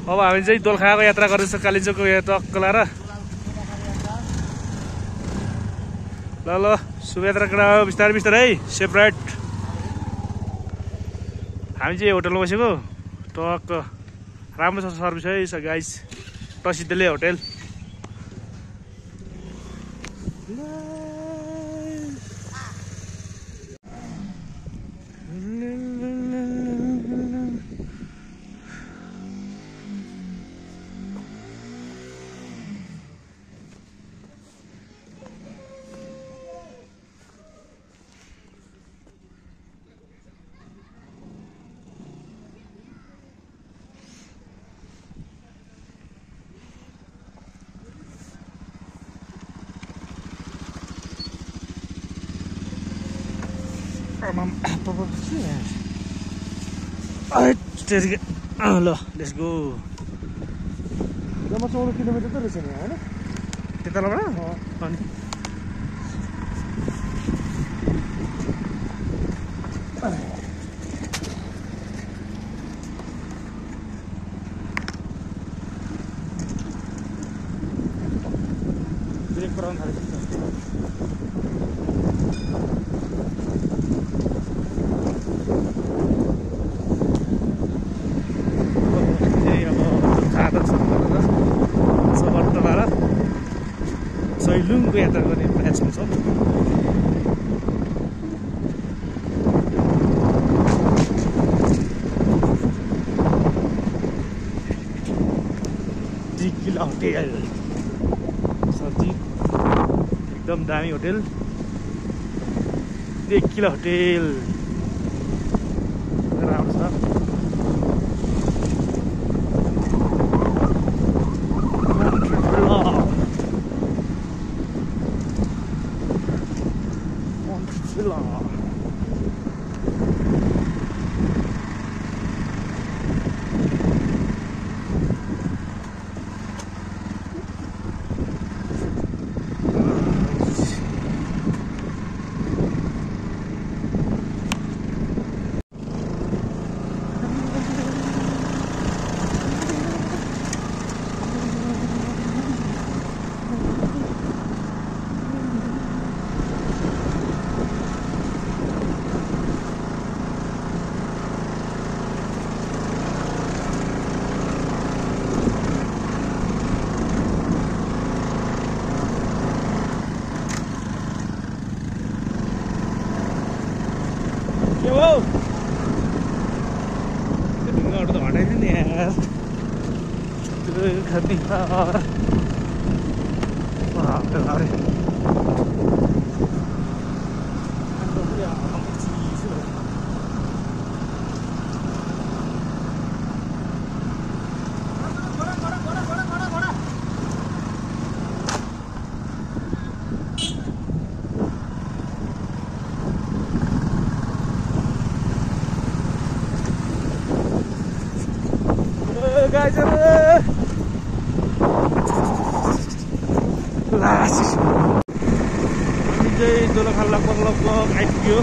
अब हामी चाहिँ दोलखाको यात्रा गर्दैछौँ कालिम्पोङको यहाँ टक्क लाएर ल ल शुभयात्रा कडा बिस्तारै बिस्तारै सेफ राइट हामी चाहिँ होटलमा बसेको टक्क राम्रो छ सर्भिस है गाइस प्रसिद्धले होटल ल लेट्स गो 16 किलोमिटर त रहेछ नि हैन त्यताबाट अनि ब्रेक गराउन थालेको छ लुङको यात्रा गर्ने प्रयासमा छौँ किला होटेल सरजी एकदम दामी होटेल किला होटेल राम्रो छ guys, last day dola लगभग आइपुग्यो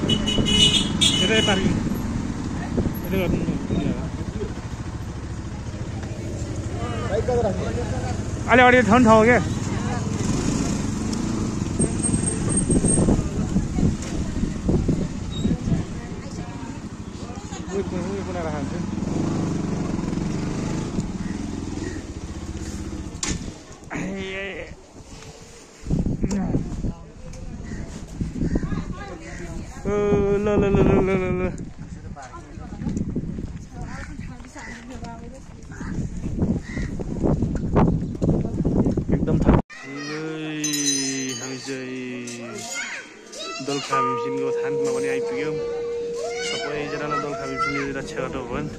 यतै पार्किङ यतै गर्नु अलि अगाडि ठाउँ ठाउँ हो क्या बनाएर खान्छु ल ल ल ल ल ल एकदम हामी चाहिँ दोलखा भीमसेनको थानमा पनि आइपुग्यौँ सबैजनालाई दोलखा भीमसेनले रक्षा गर्नु भन्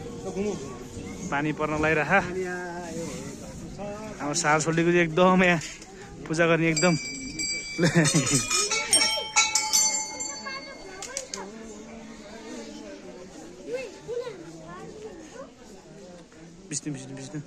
पानी पर्न लगाइरह हाम्रो साल छोडेको चाहिँ एकदम यहाँ पूजा गर्ने एकदम बिस्नु बिस्नु बिस्नु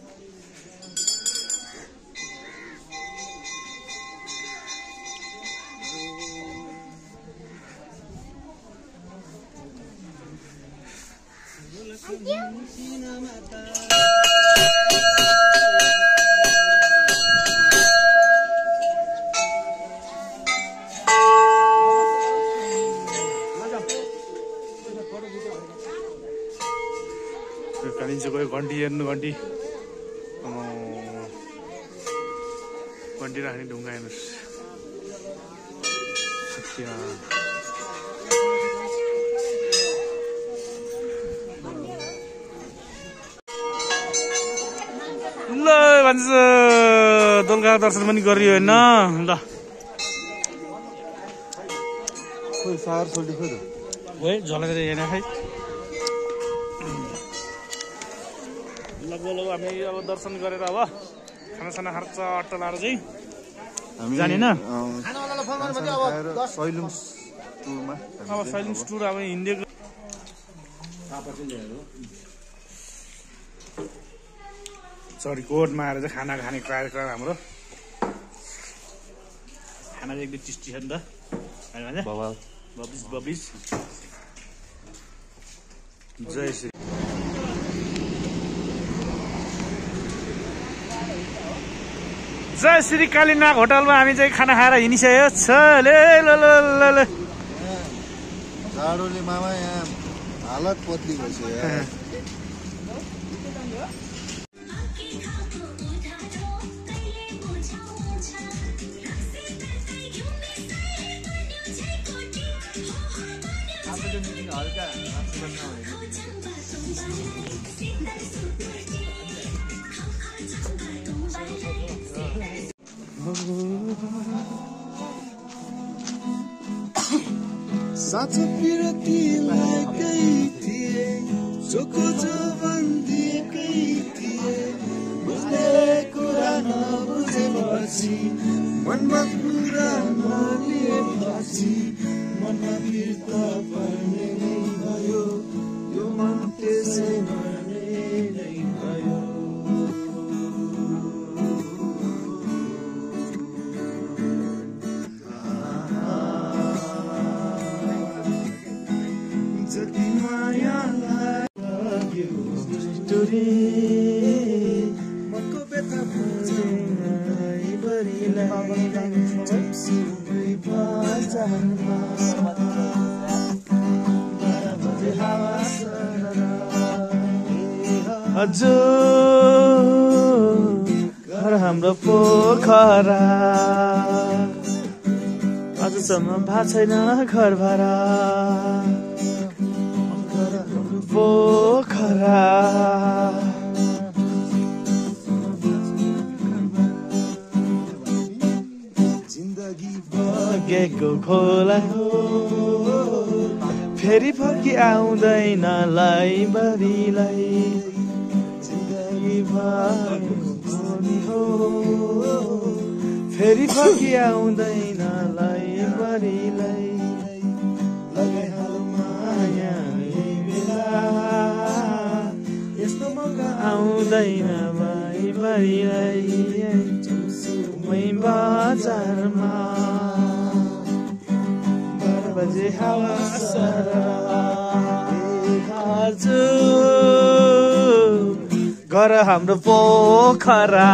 कालिन्छ गयो घन्टी हेर्नु घन्टी घन्टी राख्ने ढुङ्गा हेर्नुहोस् ल भन्छ दोलखा दर्शन पनि गरियो होइन ल झलेर हेर्न खै लगभग हामी अब दर्शन गरेर अब खानासाना खर्च अट्टा लाएर चाहिँ जाने अब सैलुङ्स टुर अब हिँडेको चरीकोटमा आएर चाहिँ खाना खाने कार्यक्रम हाम्रो खाना चाहिँ एकदम टेस्टी छ नि त बबिस बबिस जय श्री जय श्री कालीनाग होटलमा हामी चाहिँ खाना खाएर हिँडिसकेको छ ले ल ल ल ल जाडोले मामा यहाँ हालत पत्ली भइसक्यो साँचो पिरतीकै थिए चोखो जवान दिएकै थिए बुझ्ने कुरा नबुझेपछि मनमा कुरा नलिएपछि मनमा फिर्ता पर्ने नै भयो यो मन त्यसै मर्ने नै भयो मनको बेथा अझो घर हाम्रो पोखरा अझसम्म भएको छैन घर भाडा पोखरा जिन्दगी बगेको खोला हो फेरि फर्की आउँदैन लाइब्रेरीलाई जिन्दगी भाग्ने हो फेरि फर्की आउँदैन लाइब्रेरीलाई लगाइहालौ माया यस्तो मौका आउँदैन लाइब्रेरीलाई मै बजारमा 12 बजे हावा घर हाम्रो पोखरा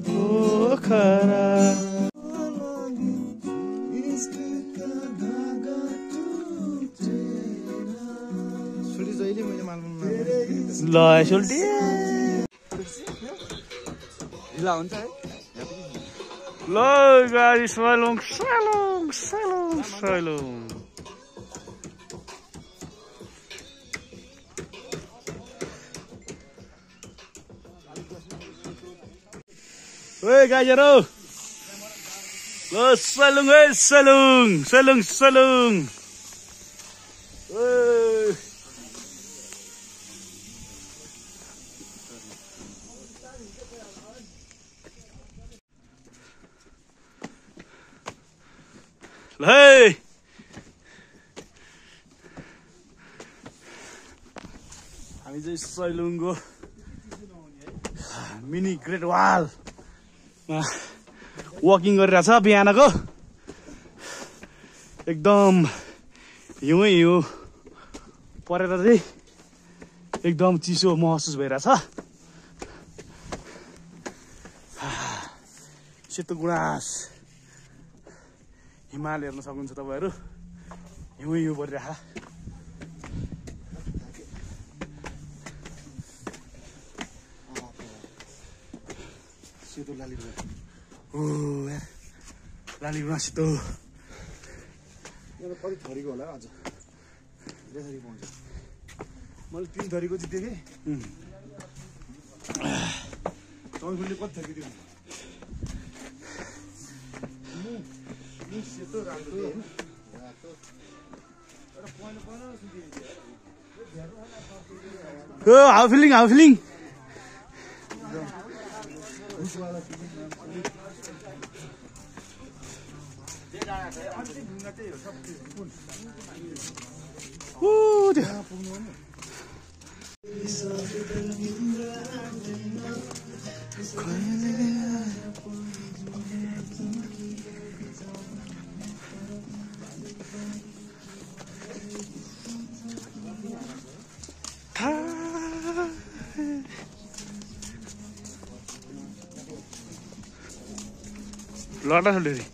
पोखरा ल सोल्टी ढिला हुन्छ है ल गाडी सैलुङ सैलुङ सैलुङ सैलुङ ओए गाईहरु ल सैलुङ है सैलुङ सैलुङ सैलुङ Hey! हामी चाहिँ सैलुङको मिनी ग्रेट वालमा वकिङ गरिरहेछ बिहानको एकदम हिउँ हिउँ परेर चाहिँ एकदम चिसो महसुस भइरहेछ सेतो गुराँस हिमाल हेर्न सक्नुहुन्छ तपाईहरु हिउँ हिउँ परिरहेछ सेतो लालीगुँडा ओ लालीगुँडा सेतो यो कति थरीको होला अझ धेरै थरी पाउँछ मैले 3 थरीको चाहिँ देखेँ तपाईँले कति थरीको दिनु सेतो रातो रातो एउटा पहिले ओ हाउ फिलिङ लडा छोडेरी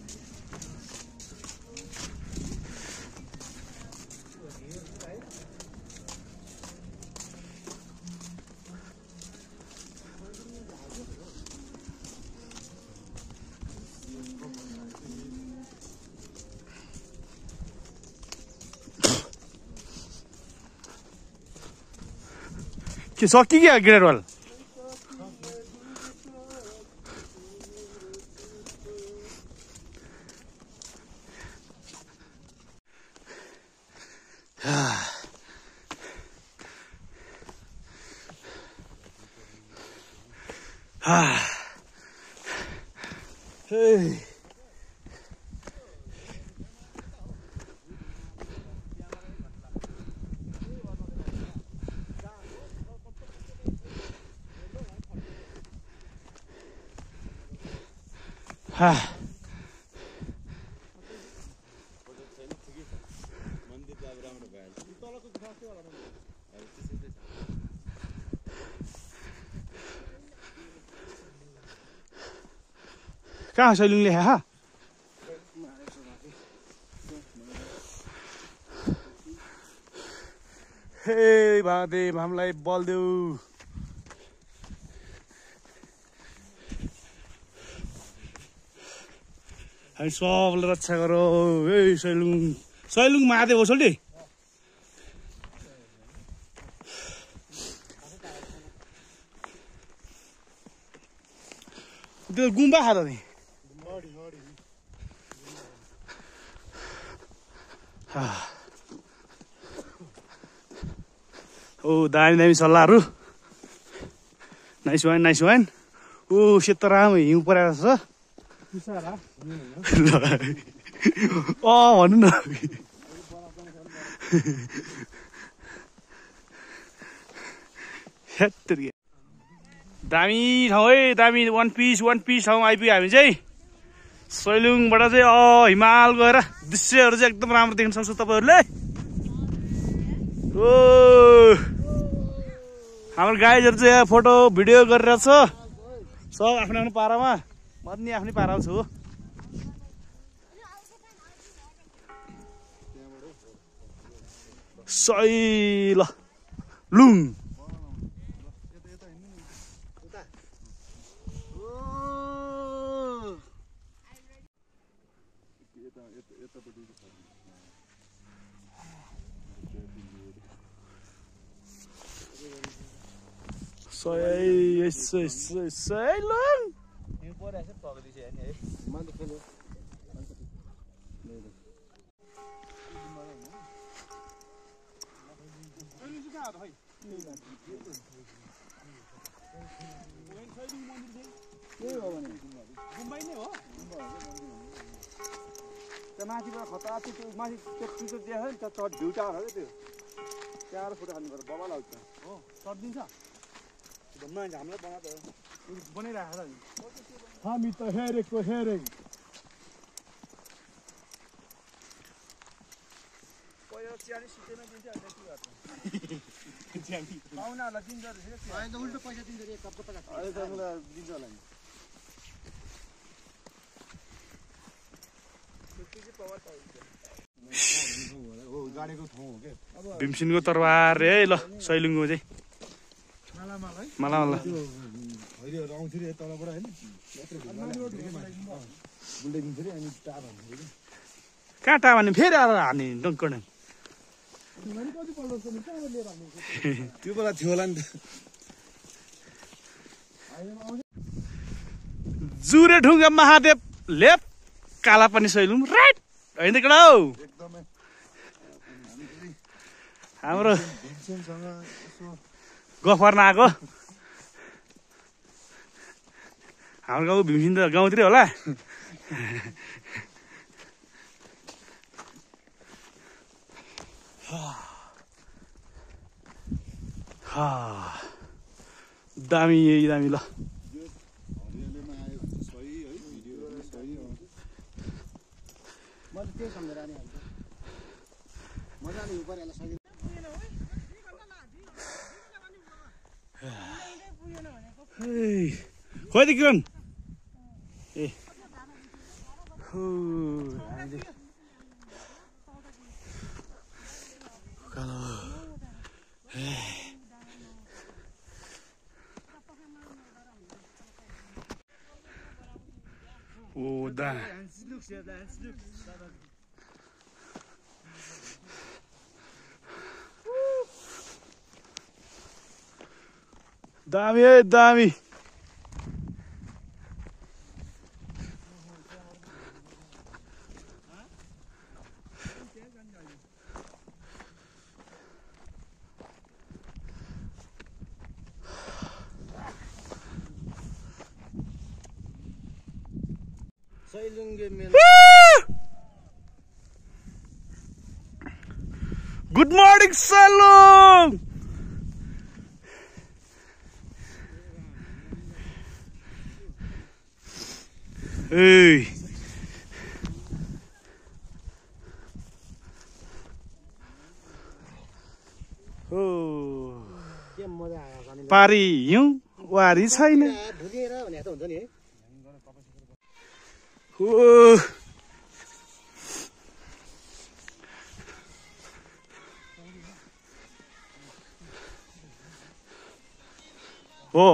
के सक्यो क्या ग्रेड वाल Hey. कहाँ सैलुङले हा हे महादेव हामीलाई बल देऊ हामी सबले रक्षा गरौ ए सैलुङ महादेव हो सोल्टी त्यो गुम्बा खाँदा नि ओ दामी सल्लाहहरू नाइस वान ओ सेतो राम्रो हिउँ परेको छ भन्नु न दामी ठाउँ है दामी वान पिस ठाउँ आइपुग्यो हामी चाहिँ सैलुङबाट चाहिँ हिमाल गएर दृश्यहरू चाहिँ एकदम राम्रो देख्न सक्छ तपाईँहरूले। ओ हाम्रो गाइजहरू चाहिँ यहाँ फोटो भिडियो गरिरहेछ सब आफ्नो आफ्नो पारामा। म पनि आफ्नै पारामा छु। सैलुङ सैलुङ माथिबाट खतरा त्यो माथि त्यो देखा नि त ढिउटा हो त्यो त्यहाँ फोटो खानु पर्छ बबाल आउँछ हो चढिदिन्छ हामीलाई बनाइराखेर नि हामी त हेरेको हेरे पहिला चियानी सिटेमा दिन्छ अहिले के गर्छ पाहुनाहरूलाई दिन्छ अहिले त उल्टो पैसा दिन्छ एक कपको पैसा अहिले त मलाई दिन्छ होला नि भीमसेनको तरबार रे ल सैलुङको चाहिँ मालामाला कहाँ टाढा भने फेरि आएर हाने डङ्कड त्यो बेला थियो होला नि त जुरेढुङ्गा महादेव लेप काला पनि सैलुङ राइट होइन केटा हौ हाम्रो गफर नआएको हाम्रो गाउँ भीमसेन त गाउँतिरै होला दामी यही दामी ल खोइ त किरण ए ओ दा दामी है दामी गुड मर्निङ सैलुङ पारी हिउँ वारी छैन हो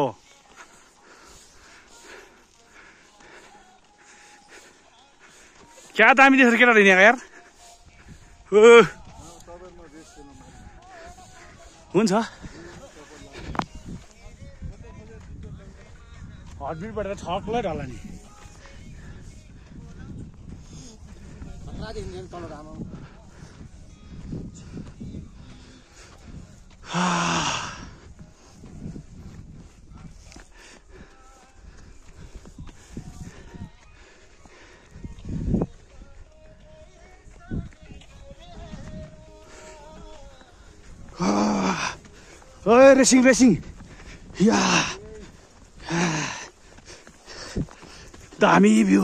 क्या दामी देख्छ केटा यहाँ यार हुन्छ हटबिटबाट त ठक्लै ढल्ला नि रेसिङ रेसिङ या दामी भ्यू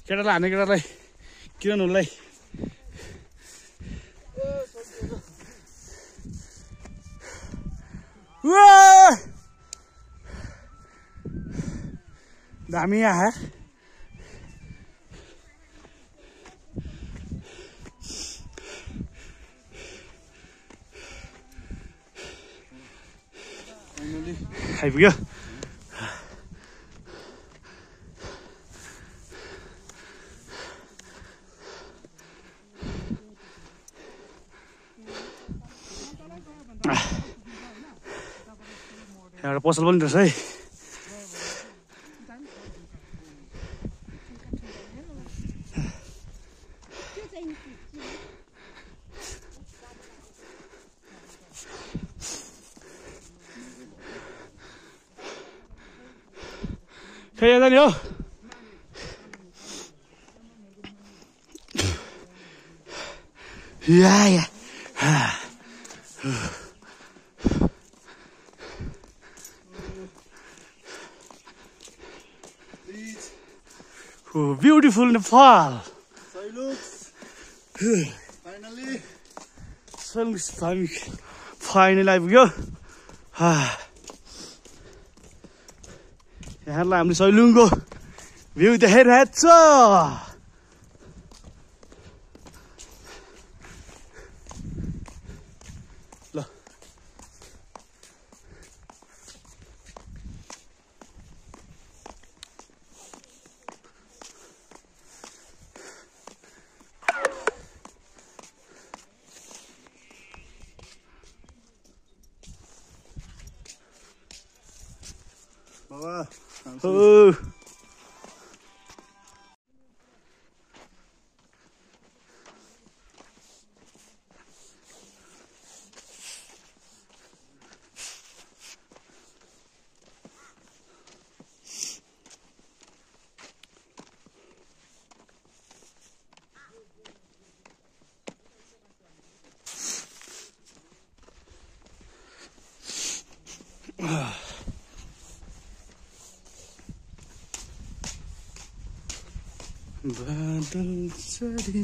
केटालाई हाने केटालाई किरणहरूलाई दामी आहार आइपुग्यो एउटा पसल पनि रहेछ है खै यता नि हो या Oh, beautiful Nepal. Finally आइपुग्यो यहाँलाई हामीले सैलुङको भ्यू देखाइरहेको छ ल Baba. Oh. बादल चढी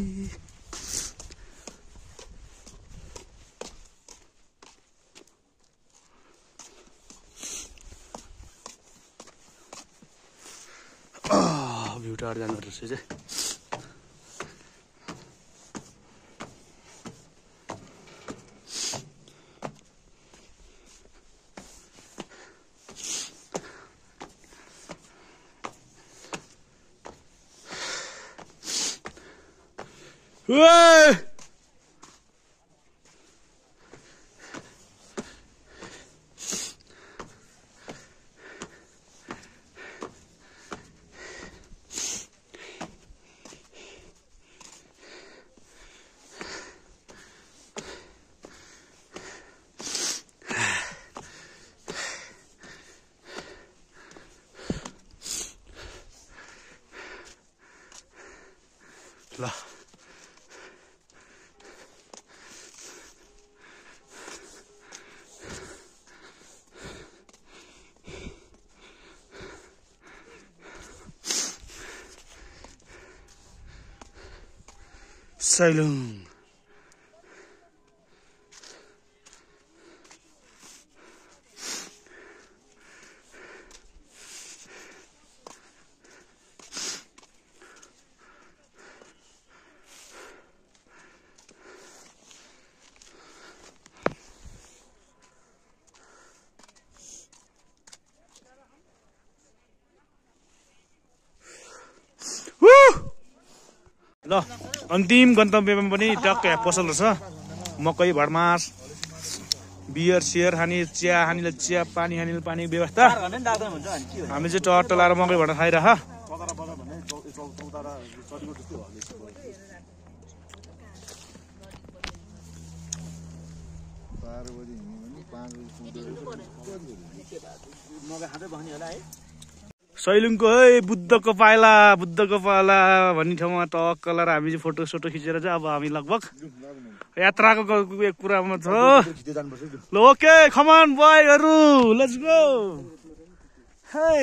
भ्यू टावर जानु रहेछ चाहिँ Whoa! La. Sailing. ल अन्तिम गन्तव्यमा पनि टक्कै पसल रहेछ मकै भडमास बियर सियर खाने चिया खानेले चिया पानी खानेले पानी व्यवस्था हामी चाहिँ टट्ट लाएर मकै भड खाइरह सैलुङको है बुद्धको पाइला भन्ने ठाउँमा टक्क लगाएर हामी चाहिँ फोटो सोटो खिचेर चाहिँ अब हामी लगभग यात्राको एक कुरामा छ ल ओके कमान बोयहरू लेट्स गो है